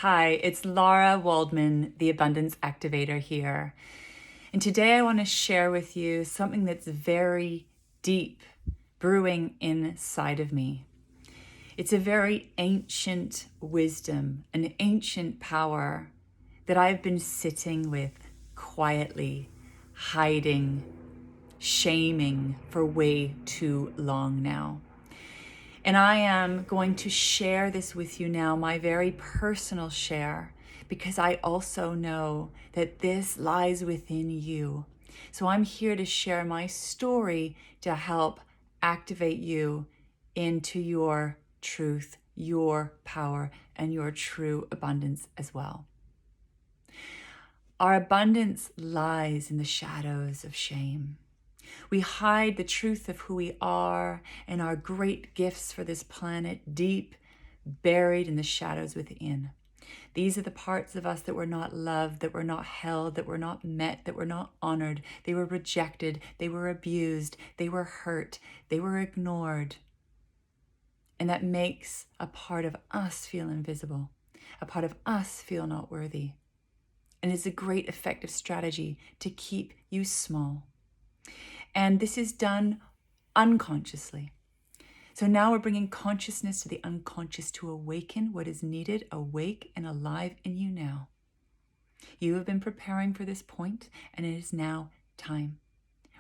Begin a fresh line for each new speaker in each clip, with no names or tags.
Hi, it's Lara Waldman, the Abundance Activator here. And today I want to share with you something that's very deep brewing inside of me. It's a very ancient wisdom, an ancient power that I've been sitting with quietly, hiding, shaming for way too long now. And I am going to share this with you now, my very personal share, because I also know that this lies within you. So I'm here to share my story to help activate you into your truth, your power, and your true abundance as well. Our abundance lies in the shadows of shame. We hide the truth of who we are and our great gifts for this planet deep, buried in the shadows within. These are the parts of us that were not loved, that were not held, that were not met, that were not honored. They were rejected, they were abused, they were hurt, they were ignored. And that makes a part of us feel invisible, a part of us feel not worthy. And it's a great effective strategy to keep you small. And this is done unconsciously. So now we're bringing consciousness to the unconscious to awaken what is needed, awake and alive in you now. You have been preparing for this point, and it is now time.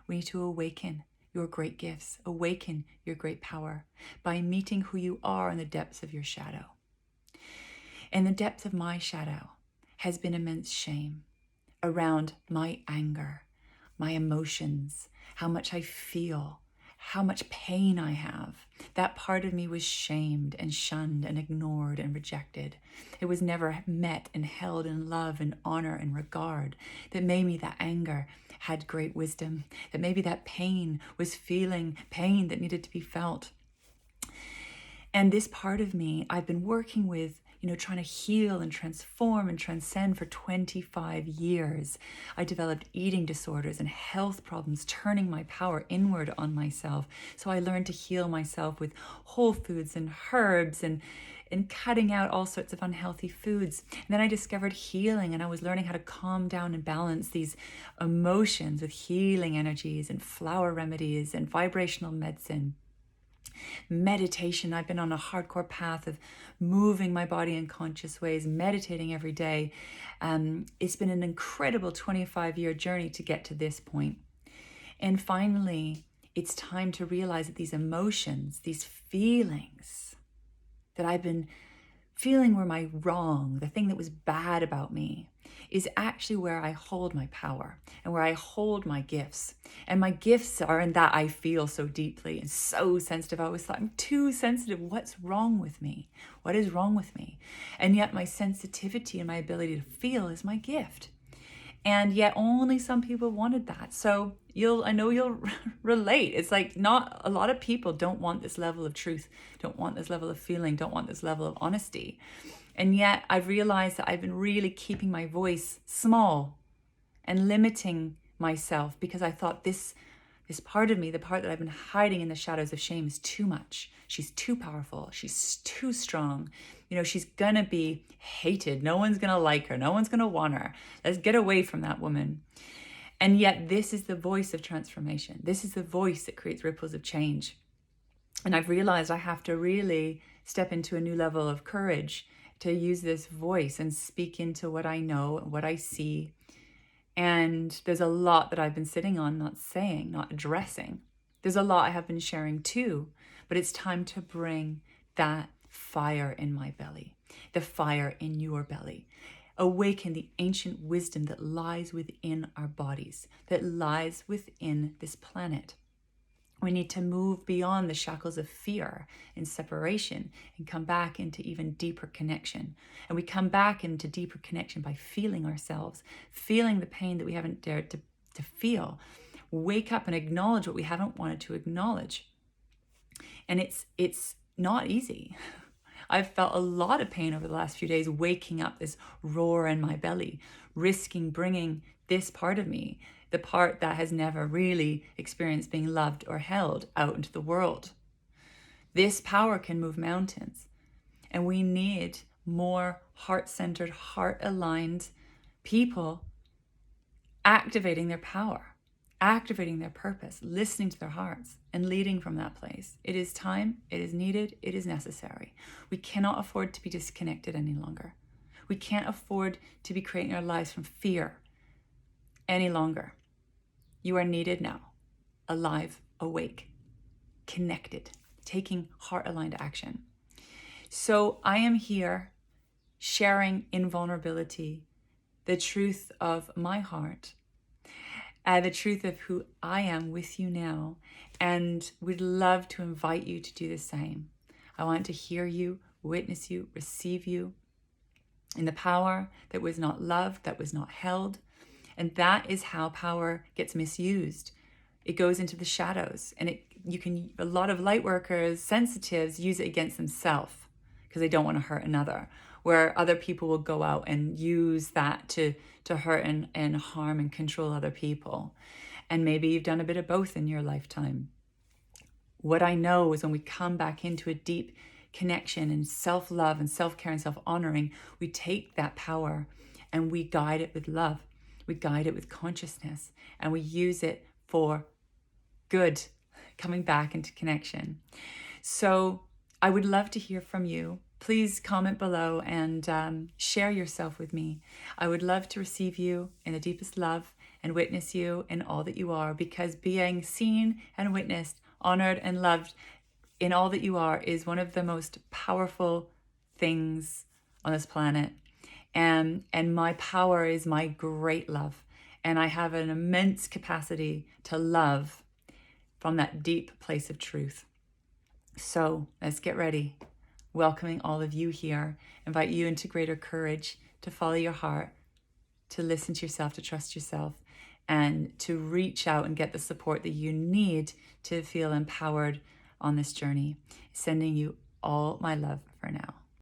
We need to awaken your great gifts, awaken your great power by meeting who you are in the depths of your shadow. In the depths of my shadow has been immense shame around my anger, my emotions, how much I feel, how much pain I have. That part of me was shamed and shunned and ignored and rejected. It was never met and held in love and honor and regard. That maybe that anger had great wisdom, that maybe that pain was feeling pain that needed to be felt. And this part of me, I've been working with trying to heal and transform and transcend for 25 years. I developed eating disorders and health problems, turning my power inward on myself. So I learned to heal myself with whole foods and herbs and cutting out all sorts of unhealthy foods. And then I discovered healing, and I was learning how to calm down and balance these emotions with healing energies and flower remedies and vibrational medicine. Meditation. I've been on a hardcore path of moving my body in conscious ways, meditating every day. It's been an incredible 25-year journey to get to this point. And finally, it's time to realize that these emotions, these feelings that I've been feeling were my wrong, the thing that was bad about me, is actually where I hold my power and where I hold my gifts. And my gifts are in that I feel so deeply and so sensitive. I always thought, I'm too sensitive. What's wrong with me? What is wrong with me? And yet my sensitivity and my ability to feel is my gift. And yet only some people wanted that. So I know you'll relate. It's like not a lot of people don't want this level of truth, don't want this level of feeling, don't want this level of honesty. And yet I've realized that I've been really keeping my voice small and limiting myself because I thought this part of me, the part that I've been hiding in the shadows of shame, is too much. She's too powerful. She's too strong. She's gonna be hated. No one's gonna like her. No one's gonna want her. Let's get away from that woman. And yet this is the voice of transformation. This is the voice that creates ripples of change. And I've realized I have to really step into a new level of courage to use this voice and speak into what I know and what I see. And there's a lot that I've been sitting on, not saying, not addressing. There's a lot I have been sharing too, but it's time to bring that fire in my belly, the fire in your belly. Awaken the ancient wisdom that lies within our bodies, that lies within this planet. We need to move beyond the shackles of fear and separation and come back into even deeper connection. And we come back into deeper connection by feeling ourselves, feeling the pain that we haven't dared to feel. Wake up and acknowledge what we haven't wanted to acknowledge. And it's not easy. I've felt a lot of pain over the last few days, waking up this roar in my belly, risking bringing this part of me, the part that has never really experienced being loved or held, out into the world. This power can move mountains, and we need more heart-centered, heart-aligned people activating their power, activating their purpose, listening to their hearts, and leading from that place. It is time, it is needed, it is necessary. We cannot afford to be disconnected any longer. We can't afford to be creating our lives from fear any longer. You are needed now, alive, awake, connected, taking heart-aligned action. So I am here sharing in vulnerability the truth of my heart, the truth of who I am with you now, and would love to invite you to do the same. I want to hear you, witness you, receive you in the power that was not loved, that was not held. And that is how power gets misused. It goes into the shadows, and a lot of light workers, sensitives, use it against themselves because they don't want to hurt another, where other people will go out and use that to hurt and harm and control other people. And maybe you've done a bit of both in your lifetime. What I know is when we come back into a deep connection and self-love and self-care and self-honoring, we take that power and we guide it with love. We guide it with consciousness, and we use it for good, coming back into connection. So I would love to hear from you. Please comment below and share yourself with me. I would love to receive you in the deepest love and witness you in all that you are, because being seen and witnessed, honored and loved in all that you are is one of the most powerful things on this planet. And my power is my great love. And I have an immense capacity to love from that deep place of truth. So let's get ready. Welcoming all of you here. Invite you into greater courage to follow your heart, to listen to yourself, to trust yourself, and to reach out and get the support that you need to feel empowered on this journey. Sending you all my love for now.